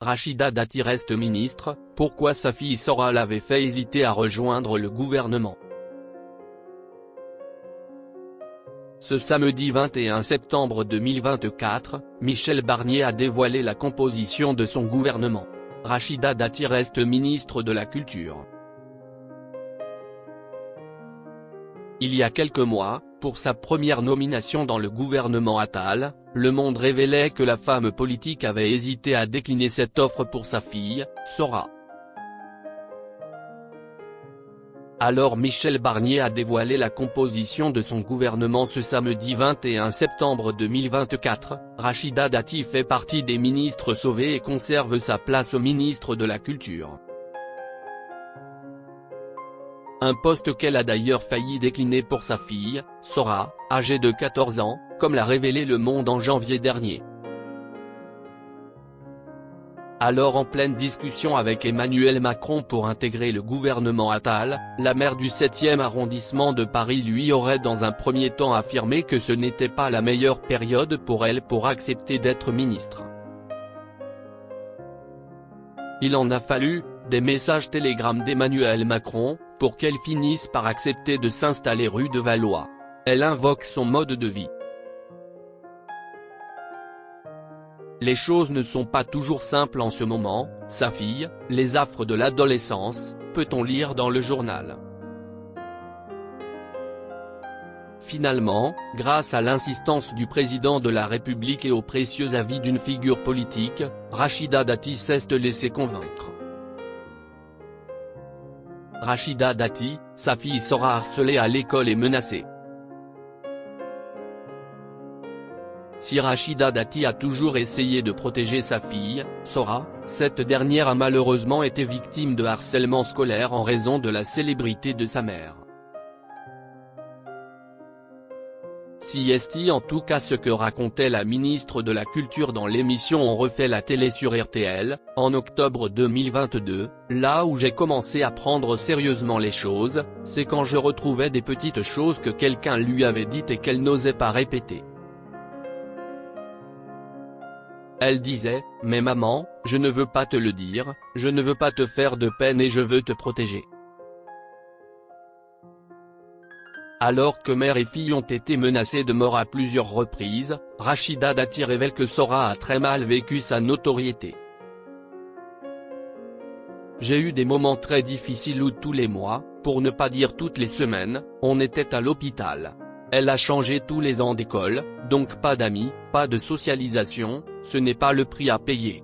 Rachida Dati reste ministre, pourquoi sa fille Sora l'avait fait hésiter à rejoindre le gouvernement. Ce samedi 21 septembre 2024, Michel Barnier a dévoilé la composition de son gouvernement. Rachida Dati reste ministre de la Culture. Il y a quelques mois, pour sa première nomination dans le gouvernement Attal, Le Monde révélait que la femme politique avait hésité à décliner cette offre pour sa fille, Sora. Alors Michel Barnier a dévoilé la composition de son gouvernement ce samedi 21 septembre 2024, Rachida Dati fait partie des ministres sauvés et conserve sa place au ministre de la Culture. Un poste qu'elle a d'ailleurs failli décliner pour sa fille, Sora, âgée de 14 ans, comme l'a révélé Le Monde en janvier dernier. Alors en pleine discussion avec Emmanuel Macron pour intégrer le gouvernement Attal, la maire du 7e arrondissement de Paris lui aurait dans un premier temps affirmé que ce n'était pas la meilleure période pour elle pour accepter d'être ministre. Il en a fallu, des messages Telegram d'Emmanuel Macron, pour qu'elle finisse par accepter de s'installer rue de Valois. Elle invoque son mode de vie. Les choses ne sont pas toujours simples en ce moment, sa fille, les affres de l'adolescence, peut-on lire dans le journal. Finalement, grâce à l'insistance du président de la République et au précieux avis d'une figure politique, Rachida Dati s'est laissée convaincre. Rachida Dati, sa fille sera harcelée à l'école et menacée. Si Rachida Dati a toujours essayé de protéger sa fille, Sora, cette dernière a malheureusement été victime de harcèlement scolaire en raison de la célébrité de sa mère. Si est en tout cas ce que racontait la ministre de la Culture dans l'émission On refait la télé sur RTL, en octobre 2022, là où j'ai commencé à prendre sérieusement les choses, c'est quand je retrouvais des petites choses que quelqu'un lui avait dites et qu'elle n'osait pas répéter. Elle disait, « Mais maman, je ne veux pas te le dire, je ne veux pas te faire de peine et je veux te protéger. » Alors que mère et fille ont été menacées de mort à plusieurs reprises, Rachida Dati révèle que Sora a très mal vécu sa notoriété. J'ai eu des moments très difficiles où tous les mois, pour ne pas dire toutes les semaines, on était à l'hôpital. Elle a changé tous les ans d'école, donc pas d'amis, pas de socialisation, ce n'est pas le prix à payer.